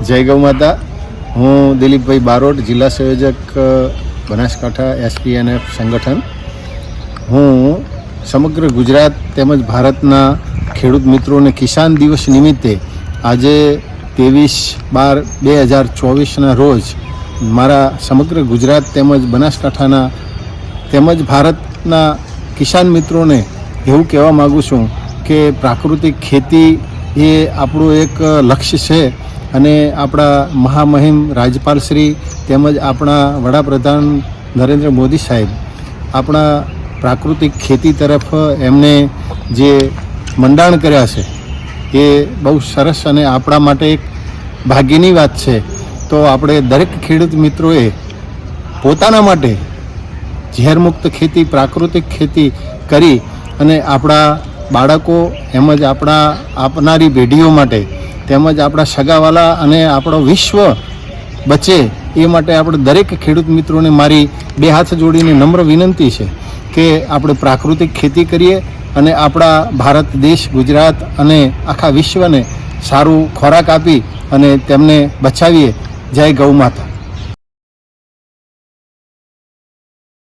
જય ગૌ માતા। હું દિલીપભાઈ બારોટ, જિલ્લા સંયોજક બનાસકાંઠા SPNF સંગઠન। હું સમગ્ર ગુજરાત તેમજ ભારતના ખેડૂત મિત્રોને કિસાન દિવસ નિમિત્તે આજે 23/12/2024ના રોજ મારા સમગ્ર ગુજરાત તેમજ બનાસકાંઠાના તેમજ ભારતના કિસાન મિત્રોને એવું કહેવા માગું છું કે પ્રાકૃતિક ખેતી એ આપણું એક લક્ષ્ય છે અને આપણા મહામહિમ રાજ્યપાલ શ્રી તેમજ આપણા વડાપ્રધાન નરેન્દ્ર મોદી સાહેબ આપણા પ્રાકૃતિક ખેતી તરફ એમને જે મંડાણ કર્યા છે એ બહુ સરસ અને આપણા માટે એક ભાગ્યની વાત છે। તો આપણે દરેક ખેડૂત મિત્રોએ પોતાના માટે ઝેરમુક્ત ખેતી, પ્રાકૃતિક ખેતી કરી અને આપણા બાળકો તેમજ આપણા આપનારી પેઢીઓ માટે તેમજ આપણા સગાવાલા અને આપણો વિશ્વ બચે એ માટે આપણે દરેક ખેડૂત મિત્રોને મારી બે હાથ જોડીને નમ્ર વિનંતી છે કે આપણે પ્રાકૃતિક ખેતી કરીએ અને આપણા ભારત દેશ ગુજરાત અને આખા વિશ્વને સારું ખોરાક આપી અને તેમને બચાવીએ। જય ગૌ માતા।